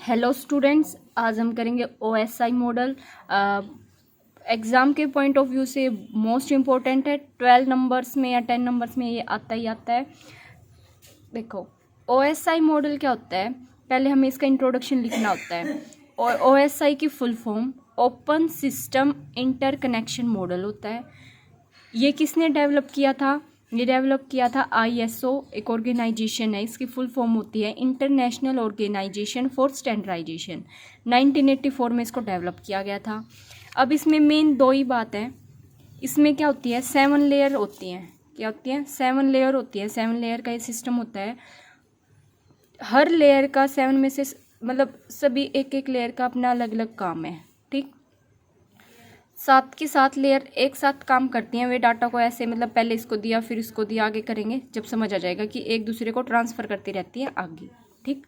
Hello students, आज हम करेंगे OSI मॉडल। एग्ज़ाम के पॉइंट ऑफ व्यू से मोस्ट इम्पोर्टेंट है। 12 नंबर्स में या 10 नंबर्स में ये आता ही आता है। देखो, OSI मॉडल क्या होता है, पहले हमें इसका इंट्रोडक्शन लिखना होता है। और OSI की full form open system interconnection model होता है। ये किसने डेवलप किया था? ये डेवलप किया था ISO, एक ऑर्गेनाइजेशन है। इसकी फुल फॉर्म होती है इंटरनेशनल ऑर्गेनाइजेशन फॉर स्टैंडर्डाइजेशन। 1984 में इसको डेवलप किया गया था। अब इसमें मेन दो ही बात है। इसमें क्या होती है, 7 लेयर होती हैं। क्या होती हैं? 7 लेयर होती है। 7 लेयर का ये सिस्टम होता है। हर लेयर का 7 में से मतलब सभी एक एक लेयर का अपना अलग अलग काम है। ठीक, 7 की 7 लेयर एक साथ काम करती हैं। वे डाटा को ऐसे मतलब पहले इसको दिया फिर इसको दिया, आगे करेंगे जब समझ आ जाएगा कि एक दूसरे को ट्रांसफ़र करती रहती है आगे। ठीक,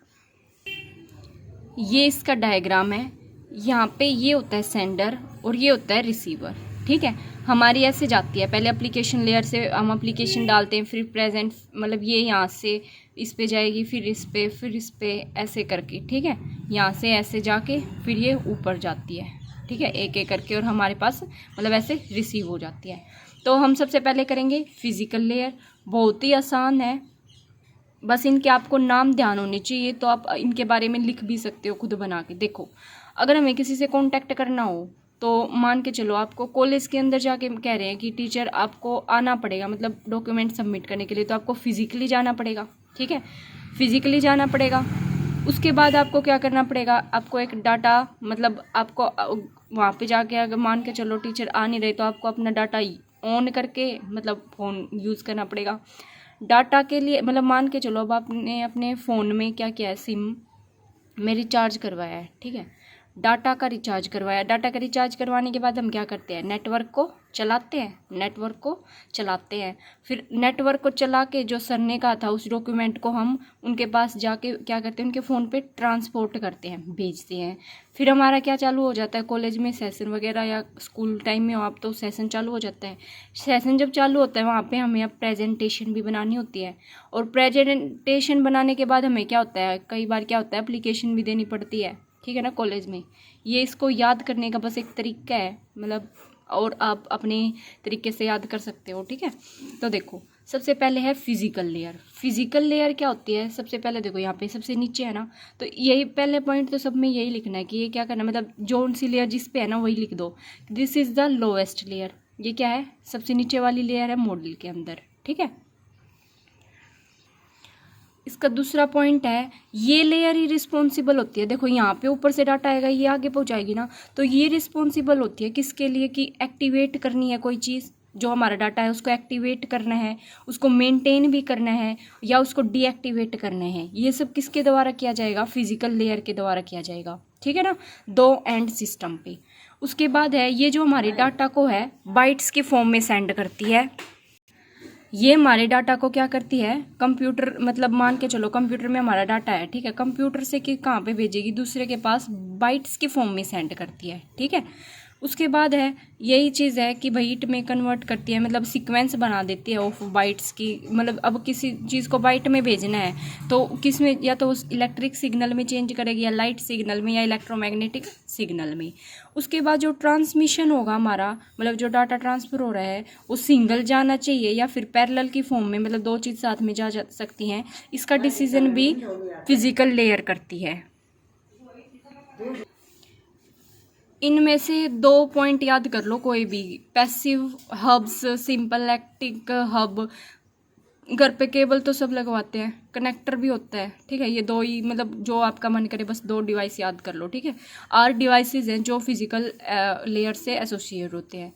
ये इसका डायग्राम है। यहाँ पे ये होता है सेंडर और ये होता है रिसीवर। ठीक है, हमारी ऐसे जाती है, पहले एप्लीकेशन लेयर से हम एप्लीकेशन डालते हैं, फिर प्रेजेंट मतलब ये यहाँ से इस पे जाएगी, फिर इस पे ऐसे करके। ठीक है, यहाँ से ऐसे जाके फिर ये ऊपर जाती है। ठीक है, एक एक करके और हमारे पास मतलब ऐसे रिसीव हो जाती है। तो हम सबसे पहले करेंगे फिजिकल लेयर। बहुत ही आसान है, बस इनके आपको नाम ध्यान होने चाहिए, तो आप इनके बारे में लिख भी सकते हो खुद बना के। देखो, अगर हमें किसी से कांटेक्ट करना हो तो मान के चलो आपको कॉलेज के अंदर जाके कह रहे हैं कि टीचर आपको आना पड़ेगा मतलब डॉक्यूमेंट सबमिट करने के लिए, तो आपको फिजिकली जाना पड़ेगा। ठीक है, फिजिकली जाना पड़ेगा। उसके बाद आपको क्या करना पड़ेगा, आपको एक डाटा मतलब आपको वहाँ पे जाके अगर मान के चलो टीचर आ नहीं रहे तो आपको अपना डाटा ऑन करके मतलब फ़ोन यूज़ करना पड़ेगा। डाटा के लिए मतलब मान के चलो अब आपने अपने फ़ोन में क्या किया है, सिम में रिचार्ज करवाया है। ठीक है, डाटा का रिचार्ज करवाया। डाटा का रिचार्ज करवाने के बाद हम क्या करते हैं, नेटवर्क को चलाते हैं। फिर नेटवर्क को चला के जो सर ने कहा था उस डॉक्यूमेंट को हम उनके पास जाके क्या करते हैं, उनके फ़ोन पे ट्रांसपोर्ट करते हैं, भेजते हैं। फिर हमारा क्या चालू हो जाता है, कॉलेज में सेशन वगैरह या स्कूल टाइम में हो आप तो सेशन चालू हो जाता है। सेशन जब चालू होता है वहाँ पे हमें अब प्रेजेंटेशन भी बनानी होती है। और प्रेजेंटेशन बनाने के बाद हमें क्या होता है, कई बार क्या होता है एप्लीकेशन भी देनी पड़ती है। ठीक है ना, कॉलेज में। ये इसको याद करने का बस एक तरीका है मतलब, और आप अपने तरीके से याद कर सकते हो। ठीक है, तो देखो सबसे पहले है फिजिकल लेयर। फिजिकल लेयर क्या होती है, सबसे पहले देखो यहाँ पे सबसे नीचे है ना, तो यही पहले पॉइंट तो सब में यही लिखना है कि ये क्या करना है, मतलब जो सी लेयर जिस पे है ना वही लिख दो। This is the lowest layer. ये क्या है, सबसे नीचे वाली लेयर है मॉडल के अंदर। ठीक है, इसका दूसरा पॉइंट है ये लेयर ही रिस्पॉन्सिबल होती है। देखो यहाँ पे ऊपर से डाटा आएगा, ये आगे पहुँचाएगी ना, तो ये रिस्पॉन्सिबल होती है किसके लिए, कि एक्टिवेट करनी है कोई चीज़, जो हमारा डाटा है उसको एक्टिवेट करना है, उसको मेंटेन भी करना है या उसको डीएक्टिवेट करना है। ये सब किसके द्वारा किया जाएगा, फिजिकल लेयर के द्वारा किया जाएगा। ठीक है ना, दो एंड सिस्टम पे। उसके बाद है ये जो हमारे डाटा को है बाइट्स के फॉर्म में सेंड करती है। ये हमारे डाटा को क्या करती है, कंप्यूटर मतलब मान के चलो कंप्यूटर में हमारा डाटा है। ठीक है, कंप्यूटर से कि कहाँ पे भेजेगी, दूसरे के पास बाइट्स के फॉर्म में सेंड करती है। ठीक है, उसके बाद है यही चीज़ है कि बाइट में कन्वर्ट करती है, मतलब सीक्वेंस बना देती है ऑफ बाइट्स की। मतलब अब किसी चीज़ को बाइट में भेजना है तो किस में, या तो उस इलेक्ट्रिक सिग्नल में चेंज करेगी या लाइट सिग्नल में या इलेक्ट्रोमैग्नेटिक सिग्नल में। उसके बाद जो ट्रांसमिशन होगा हमारा, मतलब जो डाटा ट्रांसफ़र हो रहा है वो सिंगल जाना चाहिए या फिर पैरेलल की फॉर्म में, मतलब दो चीज़ साथ में जा सकती हैं। इसका डिसीजन भी फिजिकल लेयर करती है। इनमें से 2 पॉइंट याद कर लो कोई भी, पैसिव हब्स, सिंपल एक्टिक हब। घर पे केबल तो सब लगवाते हैं, कनेक्टर भी होता है। ठीक है, ये दो ही मतलब जो आपका मन करे बस 2 डिवाइस याद कर लो। ठीक है, आर डिवाइसेस हैं जो फिजिकल लेयर से एसोसिएट होते हैं।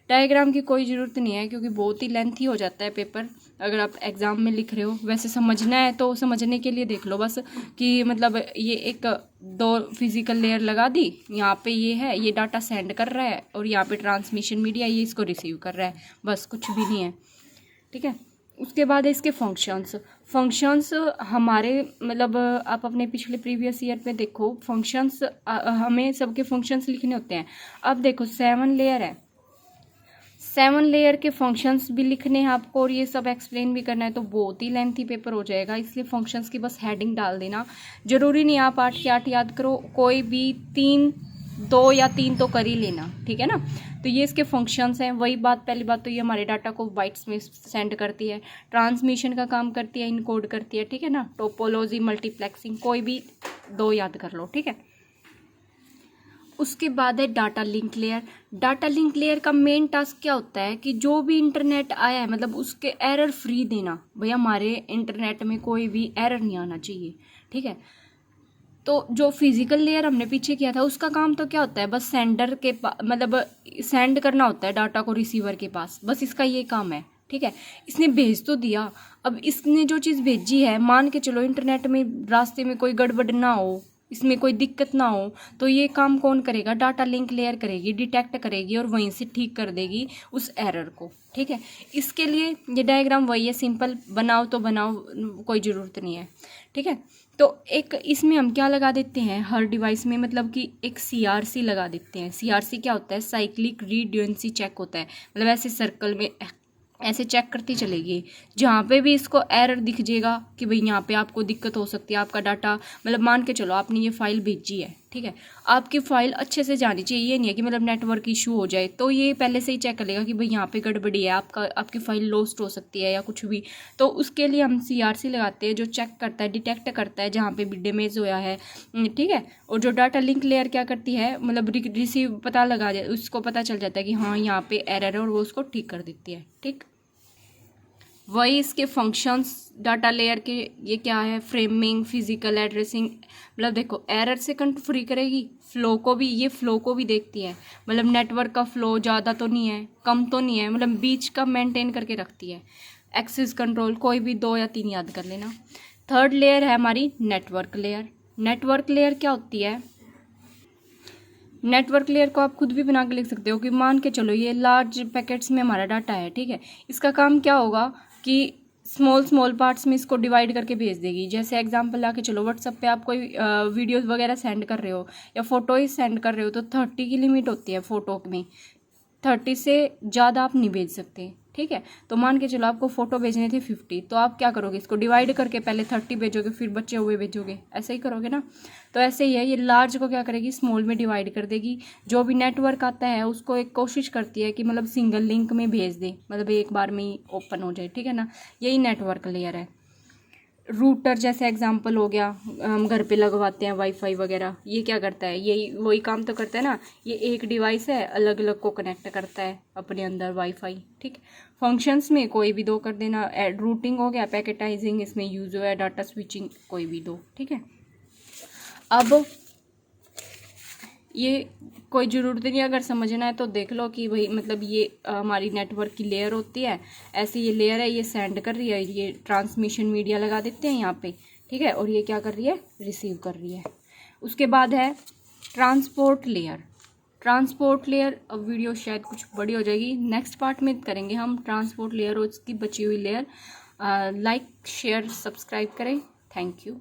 डायग्राम की कोई ज़रूरत नहीं है क्योंकि बहुत ही लेंथी हो जाता है पेपर अगर आप एग्ज़ाम में लिख रहे हो। वैसे समझना है तो समझने के लिए देख लो बस कि मतलब ये एक 2 फिजिकल लेयर लगा दी, यहाँ पे ये है, ये डाटा सेंड कर रहा है और यहाँ पे ट्रांसमिशन मीडिया ये इसको रिसीव कर रहा है, बस कुछ भी नहीं है। ठीक है, उसके बाद है इसके फंक्शंस हमारे मतलब आप अपने पिछले प्रीवियस ईयर पे देखो, फंक्शंस हमें सबके फंक्शंस लिखने होते हैं। अब देखो 7 लेयर है, 7 लेयर के फंक्शंस भी लिखने हैं आपको और ये सब एक्सप्लेन भी करना है, तो बहुत ही लेंथी पेपर हो जाएगा, इसलिए फंक्शंस की बस हेडिंग डाल देना। ज़रूरी नहीं आप 8 के 8 याद करो, कोई भी 2 या 3 तो कर ही लेना, ठीक है ना। तो ये इसके फंक्शंस हैं। वही बात, पहली बात तो ये हमारे डाटा को बाइट्स में सेंड करती है, ट्रांसमिशन का काम करती है, इनकोड करती है, ठीक है ना। टोपोलॉजी, मल्टीप्लेक्सिंग, कोई भी 2 याद कर लो, ठीक है। उसके बाद है data link layer. Data link layer का मेन टास्क क्या होता है कि जो भी इंटरनेट आया है मतलब उसके एरर फ्री देना। भैया हमारे इंटरनेट में कोई भी एरर नहीं आना चाहिए, ठीक है। तो जो फिजिकल लेयर हमने पीछे किया था उसका काम तो क्या होता है, बस सेंडर के मतलब सेंड करना होता है डाटा को रिसीवर के पास, बस इसका ये काम है, ठीक है। इसने भेज तो दिया, अब इसने जो चीज़ भेजी है, मान के चलो इंटरनेट में रास्ते में कोई गड़बड़ ना हो, इसमें कोई दिक्कत ना हो, तो ये काम कौन करेगा, डाटा लिंक लेयर करेगी, डिटेक्ट करेगी और वहीं से ठीक कर देगी उस एरर को, ठीक है। इसके लिए ये डायग्राम वही है, सिंपल, बनाओ तो बनाओ, कोई ज़रूरत नहीं है, ठीक है। तो एक इसमें हम क्या लगा देते हैं हर डिवाइस में, मतलब कि एक CRC लगा देते हैं। CRC क्या होता है, साइक्लिक रिडंडेंसी चेक होता है, मतलब ऐसे सर्कल में ऐसे चेक करती चलेगी, जहाँ पे भी इसको एरर दिख जाएगा कि भाई यहाँ पे आपको दिक्कत हो सकती है, आपका डाटा, मतलब मान के चलो आपने ये फाइल भेजी है, ठीक है, आपकी फ़ाइल अच्छे से जानी चाहिए, ये नहीं है कि मतलब नेटवर्क इशू हो जाए, तो ये पहले से ही चेक कर लेगा कि भाई यहाँ पे गड़बड़ी है, आपकी फ़ाइल लॉस्ट हो सकती है या कुछ भी। तो उसके लिए हम CRC लगाते हैं, जो चेक करता है, डिटेक्ट करता है जहाँ पे भी डैमेज हुआ है, ठीक है। और जो डाटा लिंक लेयर क्या करती है, मतलब रिसीव पता लगा जाए, उसको पता चल जाता है कि हाँ यहाँ पे एरर है और वो उसको ठीक कर देती है, ठीक। वही इसके फंक्शंस डाटा लेयर के, ये क्या है, फ्रेमिंग, फिजिकल एड्रेसिंग, मतलब देखो एरर से फ्री करेगी, फ्लो को भी, ये फ्लो को भी देखती है, मतलब नेटवर्क का फ्लो ज़्यादा तो नहीं है, कम तो नहीं है, मतलब बीच का मेंटेन करके रखती है। एक्सेस कंट्रोल, कोई भी 2 या 3 याद कर लेना। थर्ड लेयर है हमारी नेटवर्क लेयर। नेटवर्क लेयर क्या होती है, नेटवर्क लेयर को आप खुद भी बना के लिख सकते हो कि मान के चलो ये लार्ज पैकेट्स में हमारा डाटा है, ठीक है। इसका काम क्या होगा कि स्मॉल पार्ट्स में इसको डिवाइड करके भेज देगी। जैसे एग्जांपल ला के चलो, व्हाट्सएप पे आप कोई वीडियोस वगैरह सेंड कर रहे हो या फ़ोटो ही सेंड कर रहे हो, तो 30 की लिमिट होती है फ़ोटो में, 30 से ज़्यादा आप नहीं भेज सकते, ठीक है। तो मान के चलो आपको फ़ोटो भेजने थे 50, तो आप क्या करोगे, इसको डिवाइड करके पहले 30 भेजोगे, फिर बचे हुए भेजोगे, ऐसे ही करोगे ना। तो ऐसे ही है, ये लार्ज को क्या करेगी, स्मॉल में डिवाइड कर देगी। जो भी नेटवर्क आता है उसको एक कोशिश करती है कि मतलब सिंगल लिंक में भेज दे, मतलब एक बार में ही ओपन हो जाए, ठीक है ना। यही नेटवर्क लेयर है। रूटर जैसे एग्जांपल हो गया, हम घर पे लगवाते हैं वाईफाई वगैरह, ये क्या करता है, यही वही काम तो करता है ना। ये एक डिवाइस है, अलग अलग को कनेक्ट करता है अपने अंदर वाईफाई, ठीक। फंक्शंस में कोई भी 2 कर देना, रूटिंग हो गया, पैकेटाइजिंग इसमें यूज हुआ है, डाटा स्विचिंग कोई भी 2, ठीक है। अब ये कोई ज़रूरत नहीं, अगर समझना है तो देख लो कि भाई मतलब ये हमारी नेटवर्क की लेयर होती है, ऐसे ये लेयर है, ये सेंड कर रही है, ये ट्रांसमिशन मीडिया लगा देते हैं यहाँ पे, ठीक है, और ये क्या कर रही है, रिसीव कर रही है। उसके बाद है ट्रांसपोर्ट लेयर। ट्रांसपोर्ट लेयर, अब वीडियो शायद कुछ बड़ी हो जाएगी, नेक्स्ट पार्ट में करेंगे हम ट्रांसपोर्ट लेयर और उसकी बची हुई लेयर। लाइक शेयर सब्सक्राइब करें, थैंक यू।